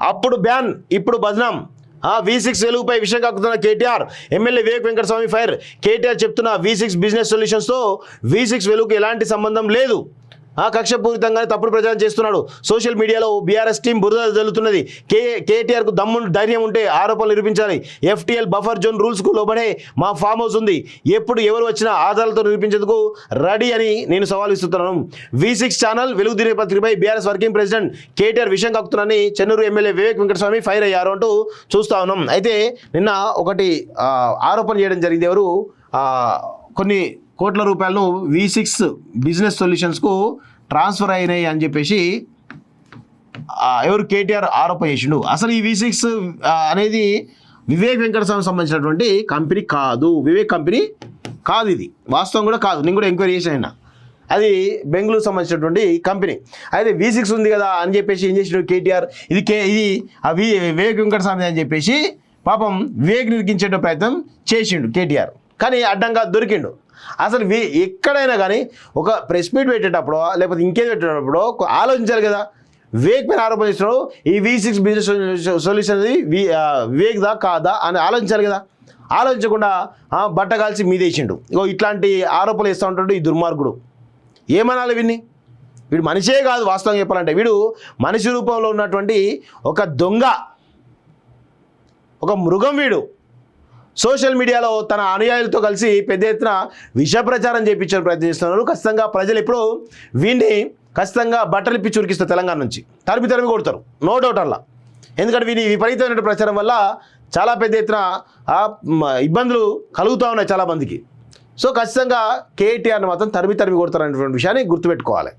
అప్పుడు బ్యాన్ ఇప్పుడు బద్నాం. V6 వెలుగుపై విషయం కక్కుతున్న కేటీఆర్. MLA Vivek Venkataswamy fire. కేటీఆర్ చెప్తున్న V6 బిజినెస్ సొల్యూషన్స్తో V6 వెలుగుకు ఎలాంటి సంబంధం లేదు, కక్షపూరితంగానే తప్పుడు ప్రచారం చేస్తున్నాడు. సోషల్ మీడియాలో బీఆర్ఎస్ టీం బురద జల్లుతున్నది. కేటీఆర్కు దమ్ము ధైర్యం ఉంటే ఆరోపణలు నిరూపించాలి. FTL బఫర్ జోన్ రూల్స్కు లోబడే మా ఫామ్ హౌస్ ఉంది. ఎప్పుడు ఎవరు వచ్చినా ఆధారాలతో నిరూపించేందుకు రెడీ అని నేను సవాల్ ఇస్తున్నాను. V6 ఛానల్ వెలుగు దినపత్రికపై బీఆర్ఎస్ వర్కింగ్ ప్రెసిడెంట్ కేటీఆర్ విషయం కక్కుతున్నారని చెన్నూరు ఎమ్మెల్యే వివేక్ వెంకటస్వామి ఫైర్ అయ్యారు అంటూ చూస్తా ఉన్నాం. అయితే నిన్న ఒకటి ఆరోపణ చేయడం జరిగింది. ఎవరు కొన్ని కోట్ల రూపాయలను V6 బిజినెస్ సొల్యూషన్స్కు ట్రాన్స్ఫర్ అయినాయి అని చెప్పేసి ఎవరు కేటీఆర్ ఆరోపణ చేసిండు. అసలు ఈ V6 అనేది వివేక్ వెంకటస్వామికి సంబంధించినటువంటి కంపెనీ కాదు, వివేక్ కంపెనీ కాదు, ఇది వాస్తవం కూడా కాదు. నేను కూడా ఎంక్వైరీ చేసిన, అది బెంగళూరు సంబంధించినటువంటి కంపెనీ. అయితే V6 ఉంది కదా అని చెప్పేసి ఏం చేసిండు కేటీఆర్, ఇది వివేక్ వెంకటస్వామి అని చెప్పేసి పాపం వివేక్ నిరికించే ప్రయత్నం చేసిండు కేటీఆర్. కానీ అడ్డంగా దొరికిండు. అసలు ఎక్కడైనా కానీ ఒక ప్రెస్ మీట్ పెట్టేటప్పుడు లేకపోతే ఇంకేది పెట్టేటప్పుడు ఆలోచించాలి కదా. వివేక్ పైన ఆరోపణ చేస్తున్నాడు, ఈ V6 బిజినెస్ సొల్యూషన్ వివేక్ దా కాదా అని ఆలోచించాలి కదా. ఆలోచించకుండా బట్ట కాల్చి మీదేసిండు. ఇగో ఇట్లాంటి ఆరోపణలు వేస్తూ ఉంటాడు ఈ దుర్మార్గుడు. ఏమనాలి వీడిని? వీడు మనిషే కాదు, వాస్తవంగా చెప్పాలంటే వీడు మనిషి రూపంలో ఉన్నటువంటి ఒక దొంగ, ఒక మృగం. వీడు సోషల్ మీడియాలో తన అనుయాయులతో కలిసి పెద్ద ఎత్తున విష ప్రచారం చేయించడానికి ప్రయత్నిస్తున్నారు. ఖచ్చితంగా ప్రజలు ఇప్పుడు వీడిని ఖచ్చితంగా బట్టలు ఇప్పి చురికిస్తారు. తెలంగాణ నుంచి తరిమి కొడతారు, నో డౌట్ అలా. ఎందుకంటే వీని విపరీతమైన ప్రచారం వల్ల చాలా పెద్ద ఎత్తున ఇబ్బందులు కలుగుతూ ఉన్నాయి చాలామందికి. సో ఖచ్చితంగా కేటీఆర్ని మాత్రం తరిమి కొడతారు అనేటువంటి విషయాన్ని గుర్తుపెట్టుకోవాలి.